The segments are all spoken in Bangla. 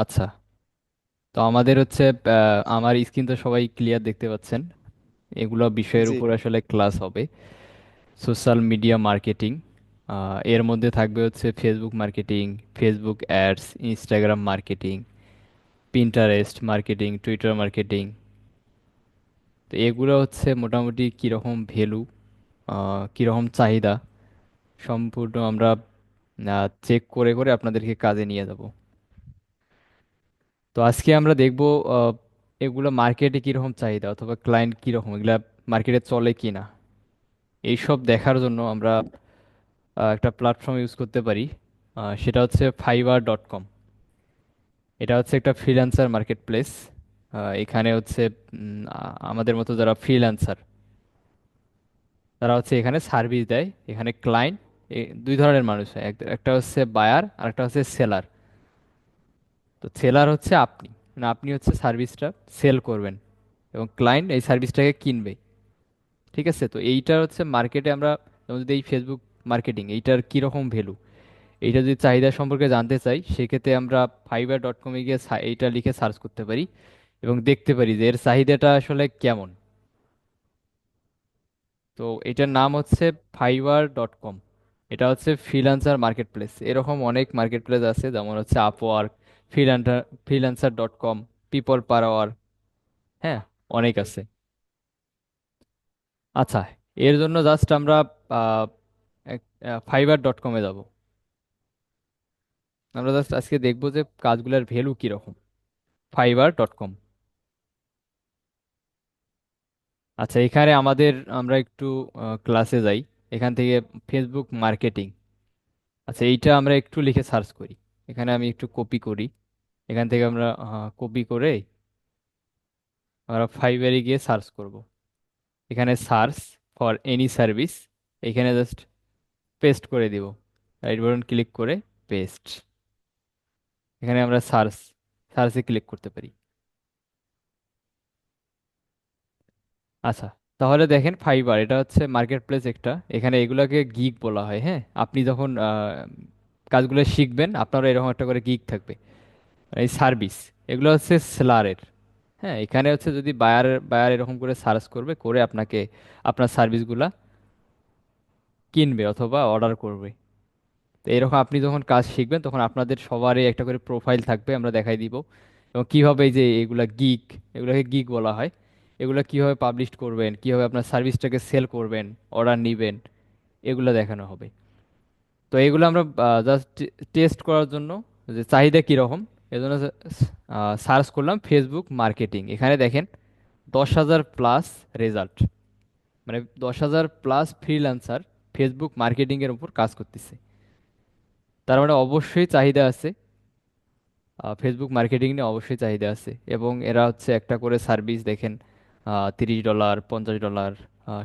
আচ্ছা, তো আমাদের হচ্ছে আমার স্ক্রিন তো সবাই ক্লিয়ার দেখতে পাচ্ছেন। এগুলো বিষয়ের জি। উপর আসলে ক্লাস হবে। সোশ্যাল মিডিয়া মার্কেটিং, এর মধ্যে থাকবে হচ্ছে Facebook marketing, Facebook ads, Instagram marketing, Pinterest marketing, Twitter marketing. তো এগুলো হচ্ছে মোটামুটি কীরকম ভ্যালু, কীরকম চাহিদা, সম্পূর্ণ আমরা চেক করে করে আপনাদেরকে কাজে নিয়ে যাব। তো আজকে আমরা দেখব আহ, এগুলো মার্কেটে কীরকম চাহিদা অথবা ক্লায়েন্ট কীরকম, এগুলা মার্কেটে চলে কি না। এইসব দেখার জন্য আমরা একটা প্ল্যাটফর্ম ইউজ করতে পারি। সেটা হচ্ছে fiverr.com। এটা হচ্ছে একটা ফ্রিল্যান্সার মার্কেট প্লেস। এখানে হচ্ছে আমাদের মতো যারা ফ্রিল্যান্সার, তারা হচ্ছে এখানে সার্ভিস দেয়। এখানে ক্লায়েন্ট দুই ধরনের মানুষ হয়, একটা হচ্ছে বায়ার আর একটা হচ্ছে সেলার। তো সেলার হচ্ছে আপনি, মানে আপনি হচ্ছে সার্ভিসটা সেল করবেন এবং ক্লায়েন্ট এই সার্ভিসটাকে কিনবে। ঠিক আছে, তো এইটা হচ্ছে মার্কেটে আমরা যেমন যদি এই ফেসবুক মার্কেটিং এইটার কীরকম ভ্যালু, এইটা যদি চাহিদা সম্পর্কে জানতে চাই, সেক্ষেত্রে আমরা fiverr.com-এ গিয়ে এইটা লিখে সার্চ করতে পারি এবং দেখতে পারি যে এর চাহিদাটা আসলে কেমন। তো এটার নাম হচ্ছে fiverr.com। এটা হচ্ছে ফ্রিল্যান্সার মার্কেট প্লেস। এরকম অনেক মার্কেট প্লেস আছে, যেমন হচ্ছে আপওয়ার্ক, ফ্রিল্যান্সার.com, পিপল পার আওয়ার। হ্যাঁ, অনেক আছে। আচ্ছা, এর জন্য জাস্ট আমরা fiverr.com-এ যাব। আমরা জাস্ট আজকে দেখবো যে কাজগুলোর ভ্যালু কিরকম। fiverr.com। আচ্ছা, এখানে আমরা একটু ক্লাসে যাই। এখান থেকে ফেসবুক মার্কেটিং, আচ্ছা এইটা আমরা একটু লিখে সার্চ করি। এখানে আমি একটু কপি করি। এখান থেকে আমরা কপি করে আমরা ফাইবারে গিয়ে সার্চ করব। এখানে সার্চ ফর এনি সার্ভিস, এখানে জাস্ট পেস্ট করে দিব। রাইট বাটন ক্লিক করে পেস্ট। এখানে আমরা সার্চে ক্লিক করতে পারি। আচ্ছা, তাহলে দেখেন ফাইবার এটা হচ্ছে মার্কেট প্লেস একটা। এখানে এগুলাকে গিগ বলা হয়। হ্যাঁ, আপনি যখন কাজগুলো শিখবেন আপনারও এরকম একটা করে গিগ থাকবে। এই সার্ভিস, এগুলো হচ্ছে সেলারের। হ্যাঁ, এখানে হচ্ছে যদি বায়ার বায়ার এরকম করে সার্চ করবে, করে আপনাকে আপনার সার্ভিসগুলা কিনবে অথবা অর্ডার করবে। তো এরকম আপনি যখন কাজ শিখবেন তখন আপনাদের সবারই একটা করে প্রোফাইল থাকবে, আমরা দেখাই দিব। এবং কীভাবে এই যে এগুলা গিগ, এগুলোকে গিগ বলা হয়, এগুলা কিভাবে পাবলিশ করবেন, কিভাবে আপনার সার্ভিসটাকে সেল করবেন, অর্ডার নিবেন, এগুলো দেখানো হবে। তো এগুলো আমরা জাস্ট টেস্ট করার জন্য যে চাহিদা কীরকম, এজন্য সার্চ করলাম ফেসবুক মার্কেটিং। এখানে দেখেন 10,000 প্লাস রেজাল্ট, মানে 10,000 প্লাস ফ্রিল্যান্সার ফেসবুক মার্কেটিং এর উপর কাজ করতেছে। তার মানে অবশ্যই চাহিদা আছে। ফেসবুক মার্কেটিং নিয়ে অবশ্যই চাহিদা আছে এবং এরা হচ্ছে একটা করে সার্ভিস দেখেন, $30, $50,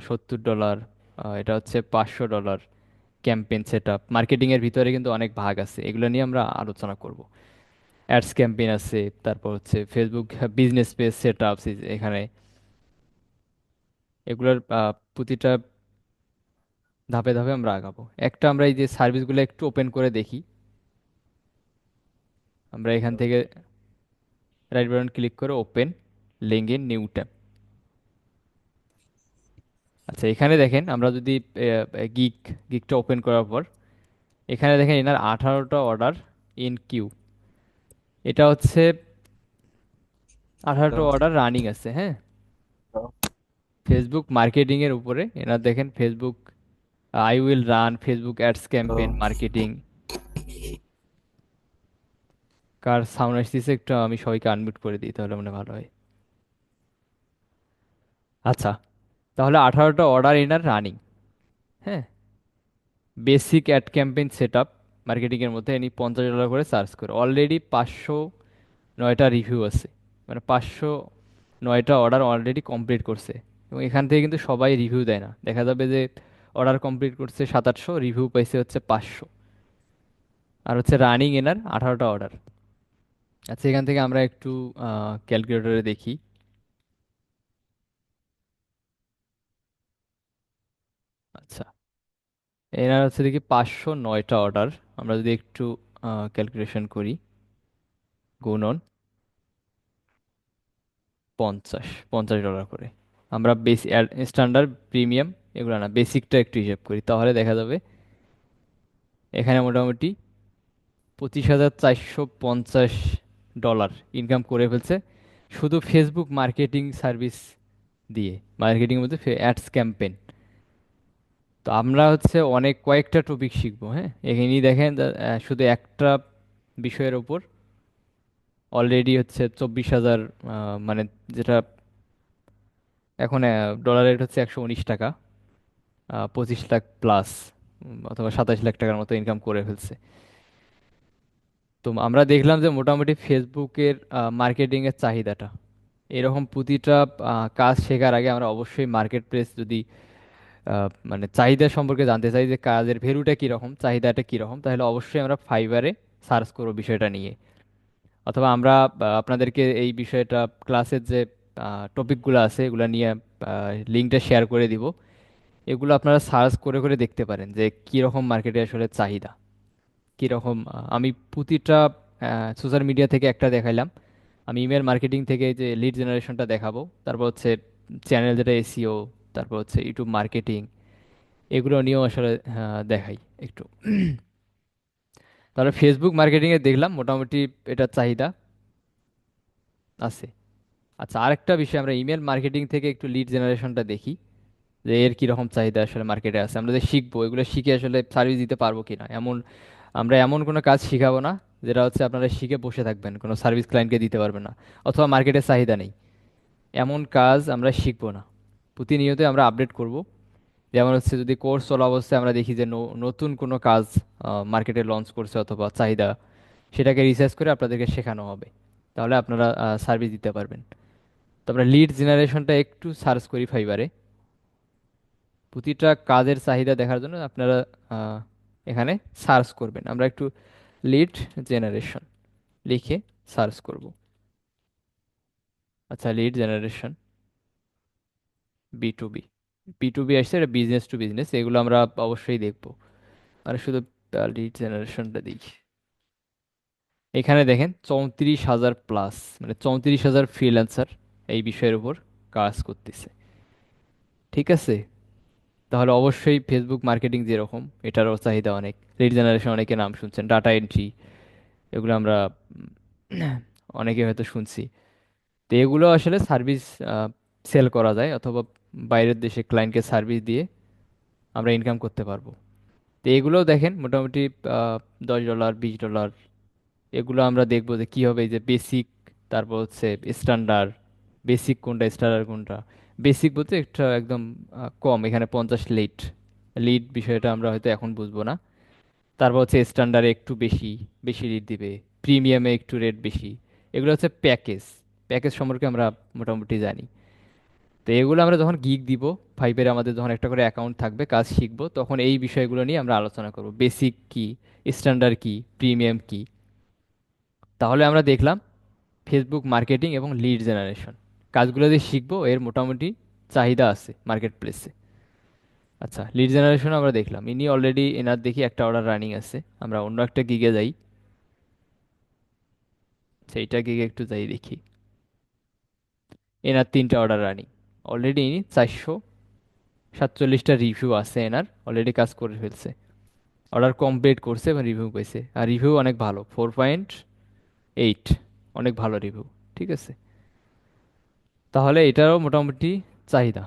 $70, এটা হচ্ছে $500 ক্যাম্পেইন সেট আপ। মার্কেটিং এর ভিতরে কিন্তু অনেক ভাগ আছে, এগুলো নিয়ে আমরা আলোচনা করব। অ্যাডস ক্যাম্পেইন আছে, তারপর হচ্ছে Facebook business page set up এখানে। এগুলোর প্রতিটা ধাপে ধাপে আমরা আগাবো। একটা আমরা এই যে সার্ভিসগুলো একটু ওপেন করে দেখি। আমরা এখান থেকে রাইট বাটন ক্লিক করে open link in new tab. আচ্ছা, এখানে দেখেন আমরা যদি গিক গিকটা ওপেন করার পর এখানে দেখেন এনার 18টা অর্ডার ইন কিউ। এটা হচ্ছে 18টা অর্ডার রানিং আছে। হ্যাঁ, ফেসবুক মার্কেটিং এর উপরে এনার দেখেন Facebook I will run Facebook ads campaign marketing. Car sound আসতেছে একটু, আমি সবাইকে আনমিউট করে দিই তাহলে মনে হয় ভালো হয়। আচ্ছা, তাহলে 18টা অর্ডার এনার রানিং। হ্যাঁ, basic ad campaign set up marketing এর মধ্যে ইনি $50 করে চার্জ করে। অলরেডি 509টা রিভিউ আছে, মানে 509টা অর্ডার অলরেডি কমপ্লিট করছে। এবং এখান থেকে কিন্তু সবাই রিভিউ দেয় না, দেখা যাবে যে অর্ডার কমপ্লিট করছে 700, রিভিউ পাইছে হচ্ছে 500। আর হচ্ছে রানিং এনার 18টা অর্ডার। আচ্ছা, এখান থেকে আমরা একটু ক্যালকুলেটরে দেখি। আচ্ছা, এনার হচ্ছে দেখি 509টা অর্ডার। আমরা যদি একটু ক্যালকুলেশন করি, গুণন 50 50 ডলার করে। আমরা বেসি স্ট্যান্ডার্ড, প্রিমিয়াম এগুলো না, বেসিকটা একটু হিসাব করি, তাহলে দেখা যাবে এখানে মোটামুটি 25,450 ডলার ইনকাম করে ফেলছে শুধু ফেসবুক মার্কেটিং সার্ভিস দিয়ে। মার্কেটিং বলতে অ্যাডস ক্যাম্পেন। তো আমরা হচ্ছে অনেক কয়েকটা টপিক শিখবো, হ্যাঁ এখানেই দেখেন শুধু একটা বিষয়ের ওপর অলরেডি হচ্ছে 24,000, মানে যেটা এখন ডলার রেট হচ্ছে 119 টাকা, 25 লাখ প্লাস অথবা 27 লাখ টাকার মতো ইনকাম করে ফেলছে। তো আমরা দেখলাম যে মোটামুটি ফেসবুকের মার্কেটিং এর চাহিদাটা এরকম। প্রতিটা কাজ শেখার আগে আমরা অবশ্যই মার্কেট প্লেস যদি মানে চাহিদা সম্পর্কে জানতে চাই যে কাজের ভ্যালুটা কীরকম, চাহিদাটা কীরকম, তাহলে অবশ্যই আমরা ফাইবারে সার্চ করবো বিষয়টা নিয়ে। অথবা আমরা আপনাদেরকে এই বিষয়টা ক্লাসের যে টপিকগুলো আছে এগুলো নিয়ে লিঙ্কটা শেয়ার করে দিব। এগুলো আপনারা সার্চ করে করে দেখতে পারেন যে কীরকম মার্কেটে আসলে চাহিদা কীরকম। আমি প্রতিটা সোশ্যাল মিডিয়া থেকে একটা দেখাইলাম, আমি ইমেল মার্কেটিং থেকে যে লিড জেনারেশনটা দেখাবো, তারপর হচ্ছে চ্যানেল যেটা এসিও, তারপর হচ্ছে ইউটিউব মার্কেটিং, এগুলো নিয়েও আসলে দেখাই একটু। তাহলে ফেসবুক মার্কেটিংয়ে দেখলাম মোটামুটি এটা চাহিদা আছে। আচ্ছা, আরেকটা বিষয়, আমরা ইমেল মার্কেটিং থেকে একটু লিড জেনারেশনটা দেখি যে এর কীরকম চাহিদা আসলে মার্কেটে আছে। আমরা যে শিখবো এগুলো শিখে আসলে সার্ভিস দিতে পারবো কিনা, আমরা এমন কোনো কাজ শিখাবো না যেটা হচ্ছে আপনারা শিখে বসে থাকবেন, কোনো সার্ভিস ক্লায়েন্টকে দিতে পারবেন না, অথবা মার্কেটে চাহিদা নেই, এমন কাজ আমরা শিখবো না। প্রতিনিয়ত আমরা আপডেট করব। যেমন হচ্ছে যদি কোর্স চলা অবস্থায় আমরা দেখি যে নতুন কোনো কাজ মার্কেটে লঞ্চ করছে অথবা চাহিদা, সেটাকে রিসার্চ করে আপনাদেরকে শেখানো হবে, তাহলে আপনারা সার্ভিস দিতে পারবেন। তো আমরা লিড জেনারেশনটা একটু সার্চ করি ফাইবারে। প্রতিটা কাজের চাহিদা দেখার জন্য আপনারা আহ, এখানে সার্চ করবেন। আমরা একটু লিড জেনারেশন লিখে সার্চ করব। আচ্ছা, lead generation B to B আসছে, এটা বিজনেস টু বিজনেস, এগুলো আমরা অবশ্যই দেখব। আর শুধু লিড জেনারেশনটা দেখি, এখানে দেখেন 34,000 প্লাস, মানে 34,000 ফ্রিল্যান্সার এই বিষয়ের উপর কাজ করতেছে। ঠিক আছে, তাহলে অবশ্যই ফেসবুক মার্কেটিং যেরকম এটারও চাহিদা অনেক। লিড জেনারেশন অনেকে নাম শুনছেন, ডাটা এন্ট্রি, এগুলো আমরা অনেকে হয়তো শুনছি। তো এগুলো আসলে সার্ভিস সেল করা যায়, অথবা বাইরের দেশে ক্লায়েন্টকে সার্ভিস দিয়ে আমরা ইনকাম করতে পারবো। তো এগুলোও দেখেন মোটামুটি আহ, $10 $20, এগুলো আমরা দেখবো যে কী হবে। এই যে বেসিক, তারপর হচ্ছে স্ট্যান্ডার্ড, বেসিক কোনটা স্ট্যান্ডার্ড কোনটা। বেসিক বলতে একটা একদম কম, এখানে 50 লিড, লিড বিষয়টা আমরা হয়তো এখন বুঝবো না। তারপর হচ্ছে স্ট্যান্ডার্ডে একটু বেশি বেশি রেট দিবে, প্রিমিয়ামে একটু রেট বেশি। এগুলো হচ্ছে প্যাকেজ, প্যাকেজ সম্পর্কে আমরা মোটামুটি জানি। তো এগুলো আমরা যখন গিগ দিব, ফাইভের আমাদের যখন একটা করে অ্যাকাউন্ট থাকবে, কাজ শিখবো, তখন এই বিষয়গুলো নিয়ে আমরা আলোচনা করব, বেসিক কি, স্ট্যান্ডার্ড কি, প্রিমিয়াম কি। তাহলে আমরা দেখলাম ফেসবুক মার্কেটিং এবং লিড জেনারেশন কাজগুলো যে শিখবো এর মোটামুটি চাহিদা আছে মার্কেট প্লেসে। আচ্ছা, লিড জেনারেশন আমরা দেখলাম, ইনি অলরেডি এনার দেখি একটা অর্ডার রানিং আছে। আমরা অন্য একটা গিগে যাই, সেইটা গিগে একটু যাই দেখি। এনার 3টা অর্ডার রানিং, অলরেডি ইনি 447টা রিভিউ আছে, এনার অলরেডি কাজ করে ফেলছে, অর্ডার কমপ্লিট করছে এবং রিভিউ পেয়েছে। আর রিভিউ অনেক ভালো, 4.8, অনেক ভালো রিভিউ। ঠিক আছে, তাহলে এটারও মোটামুটি চাহিদা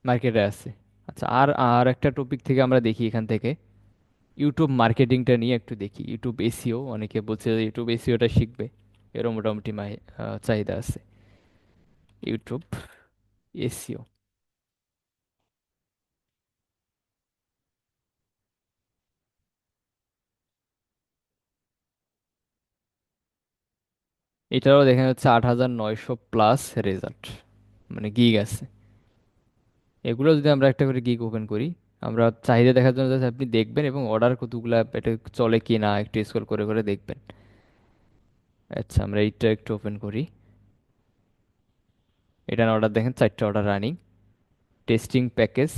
মার্কেটে আছে। আচ্ছা, আর আর একটা টপিক থেকে আমরা দেখি এখান থেকে ইউটিউব মার্কেটিংটা নিয়ে একটু দেখি। ইউটিউব এসিও, অনেকে বলছে যে ইউটিউব এসিওটা শিখবে, এরও মোটামুটি চাহিদা আছে। ইউটিউব এসিও, এটারও দেখা যাচ্ছে 8,900 প্লাস রেজাল্ট, মানে গিগ আছে। এগুলো যদি আমরা একটা করে গিগ ওপেন করি, আমরা চাহিদা দেখার জন্য just আপনি দেখবেন এবং অর্ডার কতগুলা এটা চলে কি না একটু স্ক্রল করে করে দেখবেন। আচ্ছা, আমরা এইটা একটু ওপেন করি। এটা অর্ডার দেখেন, 4টা অর্ডার রানিং। টেস্টিং প্যাকেজ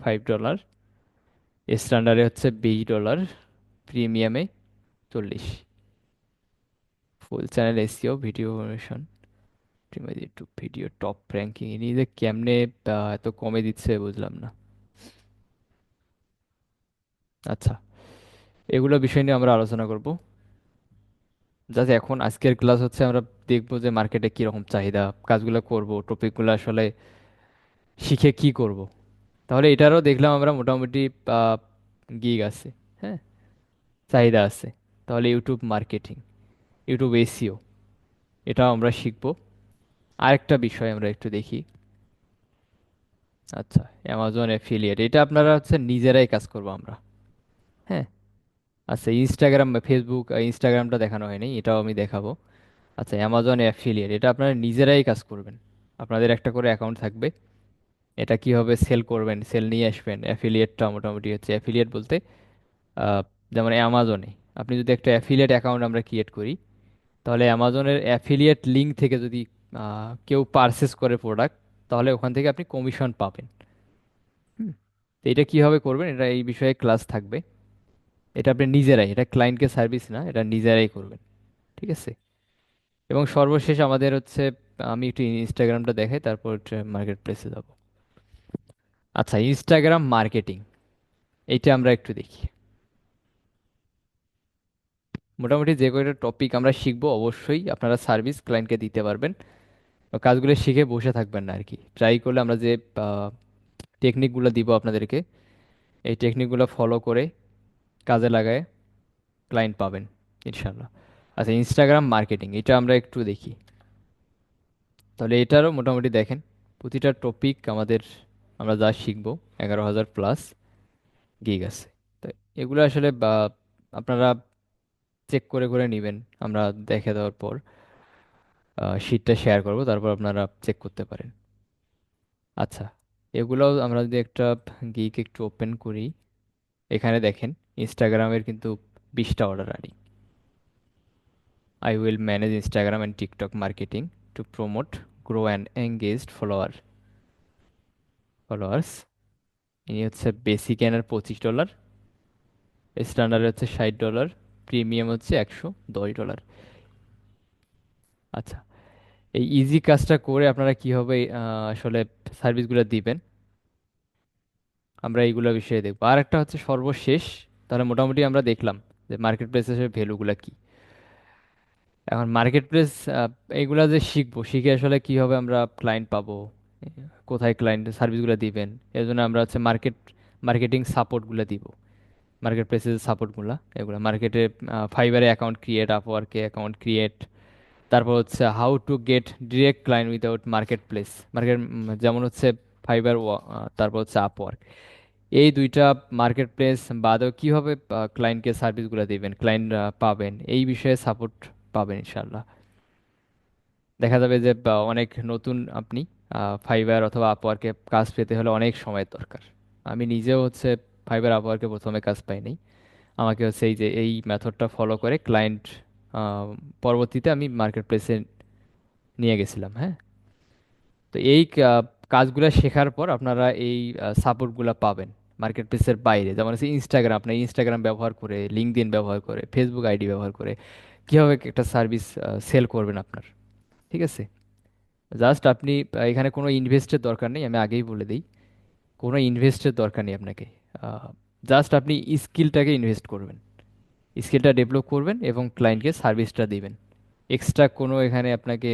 $5, স্ট্যান্ডার্ডে হচ্ছে $20, প্রিমিয়ামে 40। Full channel SEO, video promotion, YouTube video top ranking, ইনি যে কেমনে এত কমে দিচ্ছে বুঝলাম না। আচ্ছা, এগুলো বিষয় নিয়ে আমরা আলোচনা করব। জাস্ট এখন আজকের ক্লাস হচ্ছে আমরা দেখবো যে মার্কেটে কিরকম চাহিদা, কাজগুলো করব, টপিকগুলো আসলে শিখে কি করব। তাহলে এটারও দেখলাম আমরা মোটামুটি গিগ আছে, হ্যাঁ, চাহিদা আছে। তাহলে ইউটিউব মার্কেটিং, ইউটিউব এসইও, এটাও আমরা শিখবো। আরেকটা বিষয় আমরা একটু দেখি। আচ্ছা, অ্যামাজন অ্যাফিলিয়েট, এটা আপনারা হচ্ছে নিজেরাই কাজ করবো আমরা, হ্যাঁ। আচ্ছা, ইনস্টাগ্রাম বা ফেসবুক, ইনস্টাগ্রামটা দেখানো হয়নি, এটাও আমি দেখাবো। আচ্ছা, অ্যামাজন অ্যাফিলিয়েট, এটা আপনারা নিজেরাই কাজ করবেন। আপনাদের একটা করে অ্যাকাউন্ট থাকবে। এটা কিভাবে সেল করবেন, সেল নিয়ে আসবেন। অ্যাফিলিয়েটটা মোটামুটি হচ্ছে, অ্যাফিলিয়েট বলতে আহ, যেমন অ্যামাজনে আপনি যদি একটা অ্যাফিলিয়েট অ্যাকাউন্ট আমরা ক্রিয়েট করি, তাহলে অ্যামাজনের অ্যাফিলিয়েট লিঙ্ক থেকে যদি কেউ পারচেস করে প্রোডাক্ট, তাহলে ওখান থেকে আপনি কমিশন পাবেন। হুম। তো এটা কিভাবে করবেন, এটা এই বিষয়ে ক্লাস থাকবে। এটা আপনি নিজেরাই, এটা ক্লায়েন্টকে সার্ভিস না, এটা নিজেরাই করবেন, ঠিক আছে। এবং সর্বশেষ আমাদের হচ্ছে, আমি একটু ইনস্টাগ্রামটা দেখাই, তারপর মার্কেট প্লেসে যাব। আচ্ছা, ইনস্টাগ্রাম মার্কেটিং, এইটা আমরা একটু দেখি। মোটামুটি যে কয়টা টপিক আমরা শিখবো, অবশ্যই আপনারা সার্ভিস ক্লায়েন্টকে দিতে পারবেন। বা কাজগুলো শিখে বসে থাকবেন না আর কি। ট্রাই করলে আমরা যে টেকনিকগুলো দিব আপনাদেরকে, এই টেকনিকগুলো ফলো করে কাজে লাগায় ক্লায়েন্ট পাবেন ইনশাল্লাহ। আচ্ছা, ইনস্টাগ্রাম মার্কেটিং, এটা আমরা একটু দেখি। তাহলে এটারও মোটামুটি দেখেন, প্রতিটা টপিক আমাদের, আমরা যা শিখবো, 11,000 প্লাস গিগ আছে। তো এগুলো আসলে আপনারা চেক করে করে নেবেন। আমরা দেখে দেওয়ার পর শিটটা শেয়ার করব, তারপর আপনারা চেক করতে পারেন। আচ্ছা, এগুলোও আমরা যদি একটা গিগ একটু ওপেন করি, এখানে দেখেন ইনস্টাগ্রামের কিন্তু 20টা order running. I will manage Instagram and TikTok marketing to promote, grow and engaged followers. ইনি হচ্ছে বেসিক এনার $25, স্ট্যান্ডার্ড হচ্ছে $60, প্রিমিয়াম হচ্ছে $110। আচ্ছা, এই ইজি কাজটা করে আপনারা কিভাবে আসলে সার্ভিসগুলো দিবেন, আমরা এইগুলো বিষয়ে দেখবো। আর একটা হচ্ছে সর্বশেষ, তাহলে মোটামুটি আমরা দেখলাম যে মার্কেট প্লেসের ভ্যালুগুলো কি। এখন মার্কেট প্লেস এইগুলা যে শিখবো, শিখে আসলে কিভাবে আমরা ক্লায়েন্ট পাবো, কোথায় ক্লায়েন্ট সার্ভিসগুলো দিবেন, এর জন্য আমরা হচ্ছে মার্কেটিং সাপোর্টগুলো দিব। মার্কেট প্লেসের সাপোর্টগুলো, এগুলো মার্কেটে, ফাইবারে অ্যাকাউন্ট ক্রিয়েট, আপওয়ার্কে অ্যাকাউন্ট ক্রিয়েট, তারপর হচ্ছে how to get direct client without market place. যেমন হচ্ছে ফাইবার, তারপর হচ্ছে আপওয়ার্ক, এই দুইটা মার্কেট প্লেস বাদেও কিভাবে ক্লায়েন্টকে সার্ভিসগুলো দিবেন, ক্লায়েন্ট পাবেন, এই বিষয়ে সাপোর্ট পাবেন ইনশাল্লাহ। দেখা যাবে যে অনেক নতুন আপনি, ফাইবার অথবা আপওয়ার্কে কাজ পেতে হলে অনেক সময়ের দরকার। আমি নিজেও হচ্ছে ফাইবার আপওয়ার্কে প্রথমে কাজ পাইনি। আমাকে হচ্ছে এই যে এই মেথডটা ফলো করে ক্লায়েন্ট পরবর্তীতে আমি মার্কেট প্লেসে নিয়ে গেছিলাম, হ্যাঁ। তো এই কাজগুলো শেখার পর আপনারা এই সাপোর্টগুলো পাবেন মার্কেট প্লেসের বাইরে। যেমন হচ্ছে ইনস্টাগ্রাম, আপনি ইনস্টাগ্রাম ব্যবহার করে, লিঙ্কডইন ব্যবহার করে, ফেসবুক আইডি ব্যবহার করে কীভাবে একটা সার্ভিস সেল করবেন আপনার, ঠিক আছে। জাস্ট আপনি এখানে কোনো ইনভেস্টের দরকার নেই, আমি আগেই বলে দিই, কোনো ইনভেস্টের দরকার নেই আপনাকে। জাস্ট আপনি স্কিলটাকে ইনভেস্ট করবেন, স্কিলটা ডেভেলপ করবেন এবং ক্লায়েন্টকে সার্ভিসটা দিবেন। এক্সট্রা কোনো এখানে আপনাকে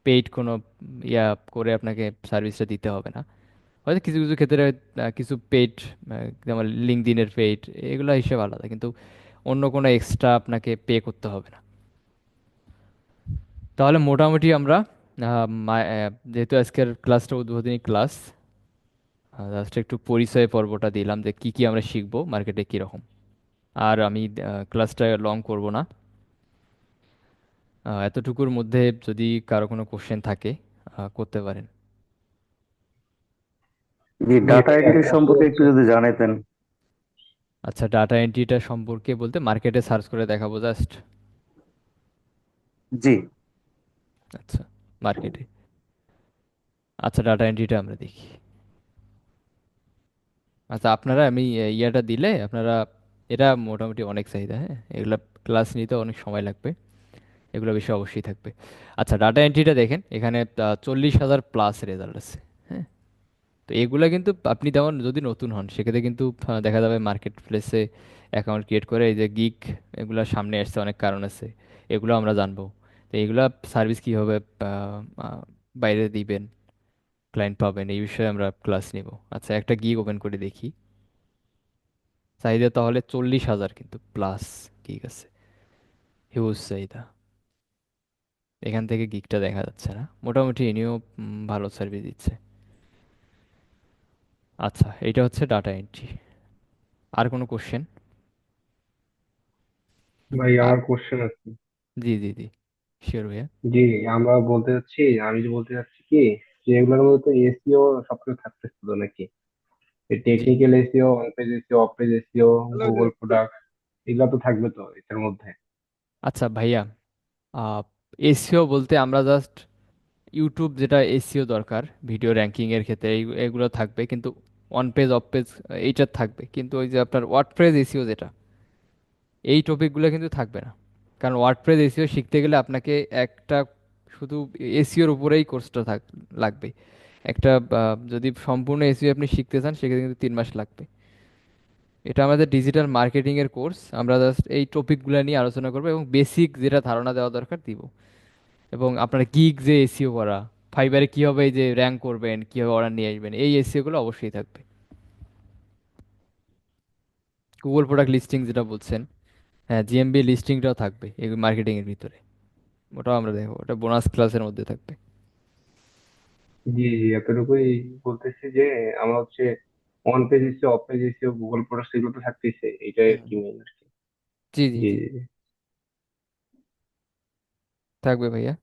পেইড কোনো ইয়া করে আপনাকে সার্ভিসটা দিতে হবে না। হয়তো কিছু কিছু ক্ষেত্রে কিছু পেইড, যেমন লিঙ্কডইনের পেইড, এগুলো হিসেবে আলাদা, কিন্তু অন্য কোনো এক্সট্রা আপনাকে পে করতে হবে না। তাহলে মোটামুটি আমরা যেহেতু আজকের ক্লাসটা উদ্বোধনী ক্লাস, জাস্ট একটু পরিচয় পর্বটা দিলাম যে কি কি আমরা শিখবো, মার্কেটে কীরকম। আর আমি ক্লাসটা লং করব না। এতটুকুর মধ্যে যদি কারো কোনো কোশ্চেন থাকে করতে পারেন। জি, ডাটা এন্ট্রি সম্পর্কে একটু যদি জানাতেন। আচ্ছা, ডাটা এন্ট্রিটা সম্পর্কে বলতে মার্কেটে সার্চ করে দেখাবো জাস্ট। জি। আচ্ছা, মার্কেটে, আচ্ছা, ডাটা এন্ট্রিটা আমরা দেখি। আচ্ছা, আপনারা আমি ইয়াটা দিলে আপনারা, এটা মোটামুটি অনেক চাহিদা, হ্যাঁ, এগুলা ক্লাস নিতে অনেক সময় লাগবে। এগুলো বিষয় অবশ্যই থাকবে। আচ্ছা, ডাটা এন্ট্রিটা দেখেন, এখানে 40,000 প্লাস রেজাল্ট আছে। হ্যাঁ, তো এগুলা কিন্তু আপনি যেমন যদি নতুন হন সেক্ষেত্রে কিন্তু দেখা যাবে মার্কেট প্লেসে অ্যাকাউন্ট ক্রিয়েট করে এই যে গিগ এগুলা সামনে আসছে, অনেক কারণ আছে, এগুলো আমরা জানবো। তো এগুলা সার্ভিস কীভাবে বাইরে দিবেন, ক্লায়েন্ট পাবেন, এই বিষয়ে আমরা ক্লাস নিব। আচ্ছা, একটা গিগ ওপেন করে দেখি। চাহিদা তাহলে 40,000 কিন্তু প্লাস গিগ আছে, হিউজ চাহিদা। এখান থেকে গিগটা দেখা যাচ্ছে না, মোটামুটি ইনিও ভালো সার্ভিস দিচ্ছে। আচ্ছা, এটা হচ্ছে ডাটা এন্ট্রি। আর কোনো কোশ্চেন? ভাই আর আমার কোশ্চেন আছে। জি জি জি, শিওর ভাইয়া। জি, আমরা বলতে চাচ্ছি, আমি যে বলতে চাচ্ছি কি, যে এগুলোর মধ্যে তো এসিও সবকিছু থাকতেছে তো নাকি? জি, technical SEO, on page SEO, off page SEO, Google product, এগুলো তো থাকবে তো এটার মধ্যে। আচ্ছা ভাইয়া, এসইও বলতে আমরা জাস্ট ইউটিউব যেটা এসইও দরকার ভিডিও র্যাঙ্কিং এর ক্ষেত্রে এগুলো থাকবে, কিন্তু অন পেজ অফ পেজ এইটা থাকবে, কিন্তু ওই যে আপনার ওয়ার্ডপ্রেস এসইও যেটা, এই টপিকগুলো কিন্তু থাকবে না। কারণ ওয়ার্ডপ্রেস এসইও শিখতে গেলে আপনাকে একটা শুধু এসইওর উপরেই কোর্সটা লাগবে। একটা যদি সম্পূর্ণ এসইও আপনি শিখতে চান সেক্ষেত্রে কিন্তু 3 মাস লাগবে। এটা আমাদের ডিজিটাল মার্কেটিং এর কোর্স, আমরা জাস্ট এই টপিকগুলো নিয়ে আলোচনা করবো এবং বেসিক যেটা ধারণা দেওয়া দরকার দিব। এবং আপনার গিগ যে এসইও করা, ফাইবারে কীভাবে এই যে র্যাঙ্ক করবেন, কীভাবে অর্ডার নিয়ে আসবেন, এই এসইও গুলো অবশ্যই থাকবে। গুগল প্রোডাক্ট লিস্টিং যেটা বলছেন, হ্যাঁ জিএমবি লিস্টিংটাও থাকবে এই মার্কেটিং এর ভিতরে। ওটাও আমরা দেখবো, ওটা বোনাস ক্লাসের মধ্যে থাকবে। জি জি, এতটুকুই বলতেছি যে আমরা হচ্ছে on page SEO, off page SEO, Google product, এগুলো তো থাকতেছে, এটাই আর হুম। কি মেইন আর কি। জি জি জি জি, জি জি। থাকবে ভাইয়া।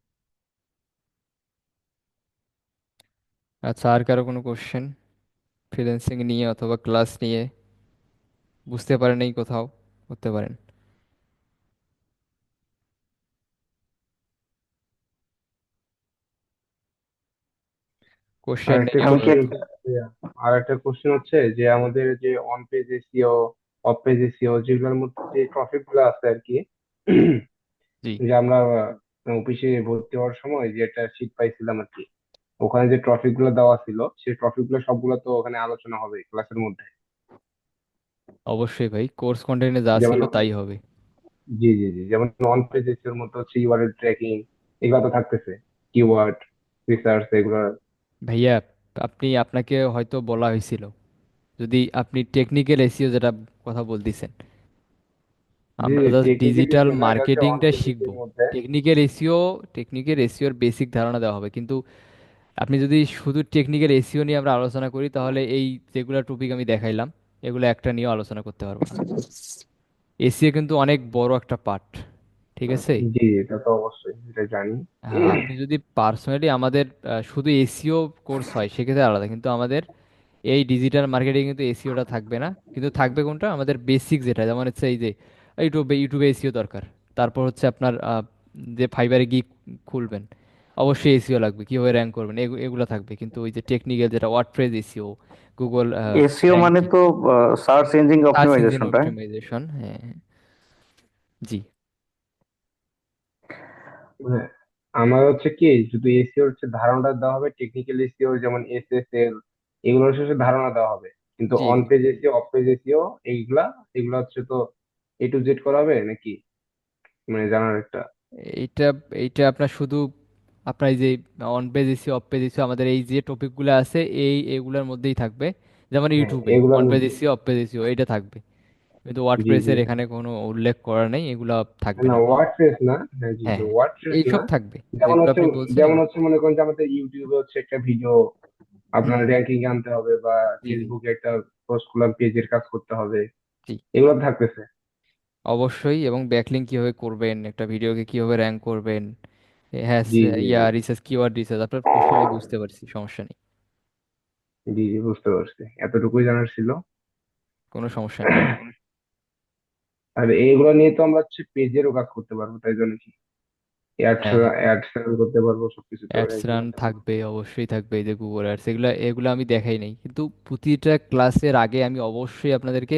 আচ্ছা, আর কারো কোনো কোশ্চেন ফ্রিল্যান্সিং নিয়ে অথবা ক্লাস নিয়ে বুঝতে পারেন এই কোথাও করতে পারেন? আর কোশ্চেন একটা নেই কোশ্চেন, আপাতত। আর একটা কোশ্চেন হচ্ছে যে আমাদের যে on page SEO, off page SEO, যেগুলোর মধ্যে যে টপিক গুলো আছে আর কি, জি, যে আমরা অফিসে ভর্তি হওয়ার সময় যে একটা শীট পাইছিলাম আর কি, ওখানে যে টপিক গুলো দেওয়া ছিল সেই টপিক গুলো সবগুলো তো ওখানে আলোচনা হবে ক্লাসের মধ্যে। অবশ্যই ভাই, কোর্স কন্টেন্টে যা যেমন, ছিল তাই হবে। জি জি জি, যেমন অন পেজ এসিওর মধ্যে হচ্ছে ইউআরএল ট্র্যাকিং, এগুলো তো থাকতেছে, কিওয়ার্ড রিসার্চ এগুলো। ভাইয়া, আপনাকে হয়তো বলা হয়েছিল, যদি আপনি টেকনিক্যাল এসইও যেটা কথা বলতেছেন, জি আমরা জি, জাস্ট টেকনিক্যাল ডিজিটাল এসিও না, এটা হচ্ছে অন মার্কেটিংটা পেজ শিখবো। এসিওর মধ্যে। টেকনিক্যাল এসইওর বেসিক ধারণা দেওয়া হবে, কিন্তু আপনি যদি শুধু টেকনিক্যাল এসইও নিয়ে আমরা আলোচনা করি তাহলে এই যেগুলো টপিক আমি দেখাইলাম এগুলো একটা নিয়েও আলোচনা করতে পারবো না। এসইও কিন্তু অনেক বড় একটা পার্ট, ঠিক আছে? জি, এটা তো অবশ্যই, এটা জানি। হ্যাঁ, আপনি যদি পার্সোনালি আমাদের শুধু এসইও কোর্স হয় সেক্ষেত্রে আলাদা, কিন্তু আমাদের এই ডিজিটাল মার্কেটিং কিন্তু এসইওটা থাকবে না, কিন্তু থাকবে কোনটা আমাদের বেসিক যেটা, যেমন হচ্ছে এই যে ইউটিউবে এসইও দরকার। তারপর হচ্ছে আপনার যে ফাইবারে গিয়ে খুলবেন, অবশ্যই এসইও লাগবে, কিভাবে র্যাঙ্ক করবেন এগুলো থাকবে, কিন্তু ওই যে টেকনিক্যাল যেটা ওয়ার্ডপ্রেস এসইও, গুগল এসইও মানে র্যাঙ্কিং, তো search engine search engine optimization, তাই? অপটিমাইজেশন, হ্যাঁ হ্যাঁ, জি। হ্যাঁ, আমার হচ্ছে কি, শুধু এসিওর হচ্ছে ধারণাটা দেওয়া হবে, টেকনিক্যাল এসিও যেমন এসএসএল, এগুলোর হচ্ছে ধারণা দেওয়া হবে, কিন্তু জি অন জি, page SEO, off page SEO, এইগুলা, এগুলা হচ্ছে তো এ টু জেড করা হবে নাকি, মানে জানার একটা। এইটা এইটা আপনার শুধু আপনার এই যে on page SEO off page SEO আমাদের এই যে টপিকগুলো আছে এগুলোর মধ্যেই থাকবে। যেমন হ্যাঁ, ইউটিউবে এগুলোর অন পেজ মধ্যে। এসিও অফ পেজ এসিও এটা থাকবে, কিন্তু জি জি ওয়ার্ডপ্রেসের জি। এখানে কোনো উল্লেখ করা নেই, এগুলা থাকবে না, না। ওয়ার্ডপ্রেস না, হ্যাঁ জি জি, হ্যাঁ, ওয়ার্ডপ্রেস না। এইসব থাকবে, যেমন যেগুলো হচ্ছে, আপনি বলছেন যেমন এগুলো। হচ্ছে মনে করেন যে আমাদের ইউটিউবে হচ্ছে একটা ভিডিও হুম আপনার হুম, র্যাঙ্কিং আনতে হবে, বা জি জি ফেসবুকে একটা পোস্ট করলাম, পেজের কাজ করতে হবে, জি, এগুলো থাকতেছে। অবশ্যই। এবং ব্যাকলিং কিভাবে করবেন, একটা ভিডিওকে কিভাবে র্যাঙ্ক করবেন, হ্যাঁ জি জি জি। রিসার্চ, কিওয়ার্ড রিসার্চ, আপনার কোশ্চেন আমি বুঝতে পারছি, সমস্যা নেই, জি জি, বুঝতে পারছি, এতটুকুই জানার ছিল। কোনো সমস্যা নেই। আর এইগুলো নিয়ে তো আমরা হচ্ছে পেজেরও কাজ করতে পারবো, তাই জন্য কি অ্যাডস, হ্যাঁ হ্যাঁ, অ্যাডস করতে পারবো, সবকিছু তো অ্যাডস একই রান কথা। থাকবে, অবশ্যই থাকবে, এই যে গুগল অ্যাডস, এগুলো এগুলো আমি দেখাই নাই, কিন্তু প্রতিটা ক্লাসের আগে আমি অবশ্যই আপনাদেরকে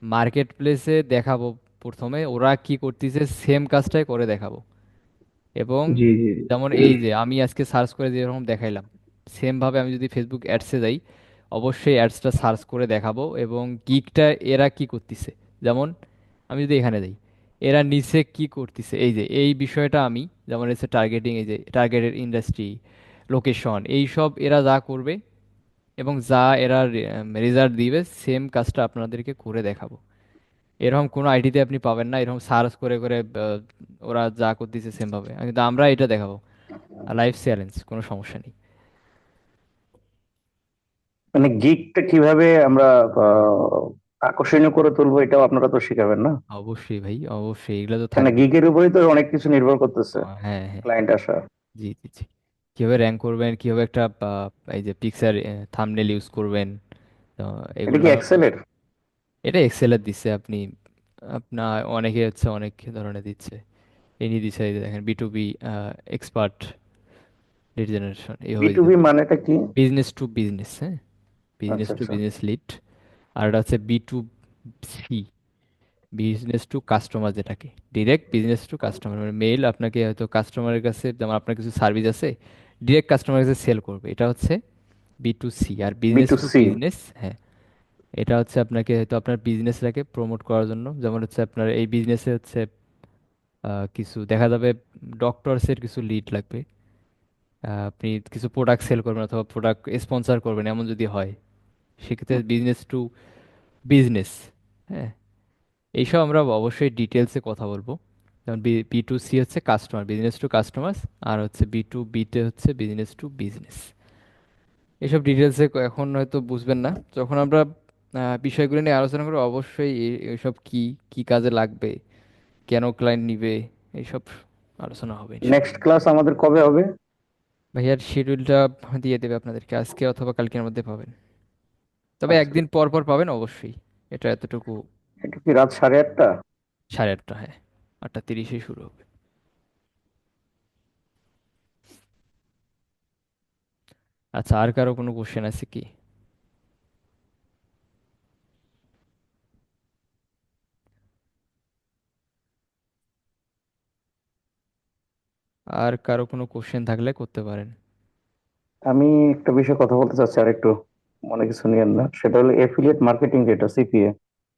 মার্কেট প্লেসে দেখাবো, প্রথমে ওরা কি করতেছে সেম কাজটাই করে দেখাবো। এবং জি জি জি। যেমন এই যে আমি আজকে সার্চ করে যেরকম দেখাইলাম, সেম ভাবে আমি যদি ফেসবুক অ্যাডসে যাই, অবশ্যই অ্যাডসটা সার্চ করে দেখাবো এবং গিকটা এরা কি করতেছে। যেমন আমি যদি এখানে যাই, এরা নিচে কি করতেছে, এই যে এই বিষয়টা আমি, যেমন হচ্ছে টার্গেটিং, এই যে টার্গেটেড ইন্ডাস্ট্রি, লোকেশন, এই সব এরা যা করবে এবং যা এরা রেজাল্ট দিবে, সেম কাজটা আপনাদেরকে করে দেখাবো। এরকম কোনো আইডিতে আপনি পাবেন না এরকম সার্চ করে করে ওরা যা করতেছে সেম ভাবে, কিন্তু আমরা এটা দেখাবো। লাইফ চ্যালেঞ্জ, কোনো সমস্যা নেই। মানে গিগটা কিভাবে আমরা আকর্ষণীয় করে তুলবো, এটাও আপনারা তো শিখাবেন না? অবশ্যই ভাই, অবশ্যই এগুলো তো কেন থাকবেই। গিগের উপরেই তো অনেক কিছু নির্ভর করতেছে, হ্যাঁ হ্যাঁ। ক্লায়েন্ট আসা। জি জি জি। কিভাবে র্যাঙ্ক করবেন, কিভাবে একটা এই যে পিকচার থাম্বনেল ইউজ করবেন, তো এটা কি এগুলা এক্সেলের? এটা এক্সেলের দিচ্ছে আপনি, আপনার অনেকে হচ্ছে অনেক ধরনের দিচ্ছে। ইনি দিচ্ছে, এই যে দেখেন B2B expert lead generation, B এইভাবে টু দিতে বি পারে। মানেটা কি? বিজনেস টু বিজনেস, হ্যাঁ, বিজনেস আচ্ছা টু আচ্ছা। Business lead. আর এটা হচ্ছে B2C, বিজনেস টু কাস্টমার, যেটাকে ডিরেক্ট বিজনেস টু কাস্টমার, মানে মেইল আপনাকে হয়তো কাস্টমারের কাছে, যেমন আপনার কিছু সার্ভিস আছে, ডিরেক্ট কাস্টমারের কাছে সেল করবে, এটা হচ্ছে B2C। আর B business to to C. Business, হ্যাঁ, এটা হচ্ছে আপনাকে হয়তো আপনার বিজনেসটাকে প্রমোট করার জন্য, যেমন হচ্ছে আপনার এই বিজনেসে হচ্ছে কিছু দেখা যাবে ডক্টরসের কিছু লিড লাগবে, আপনি কিছু প্রোডাক্ট সেল করবেন অথবা প্রোডাক্ট স্পন্সর করবেন, এমন যদি হয়, সেক্ষেত্রে বিজনেস টু বিজনেস। হ্যাঁ, এইসব আমরা অবশ্যই ডিটেলসে কথা বলবো। যেমন B2C হচ্ছে কাস্টমার, বিজনেস টু কাস্টমার। আর হচ্ছে B2Bতে হচ্ছে বিজনেস টু বিজনেস। এইসব ডিটেলসে এখন হয়তো বুঝবেন না, যখন আমরা বিষয়গুলো নিয়ে আলোচনা করবো, অবশ্যই এইসব কি কি কাজে লাগবে, কেন ক্লায়েন্ট নিবে, এইসব আলোচনা হবে নেক্সট ইনশাআল্লাহ। ক্লাস আমাদের কবে হবে? ভাইয়ার শিডিউলটা দিয়ে দেবে আপনাদেরকে, আজকে অথবা কালকের মধ্যে পাবেন। তবে আচ্ছা, একদিন পর পর পাবেন অবশ্যই, এটা এতটুকু। এটা কি রাত 8:30? 8:30, হ্যাঁ, 8:30 শুরু হবে। আচ্ছা, আর কারো কোনো কোশ্চেন আছে কি? আর কারো কোনো কোশ্চেন থাকলে করতে পারেন। আমি একটা বিষয়ে কথা বলতে চাচ্ছি আর একটু, মনে কিছু নিয়েন না, সেটা হলো এফিলিয়েট মার্কেটিং, যেটা সিপিএ।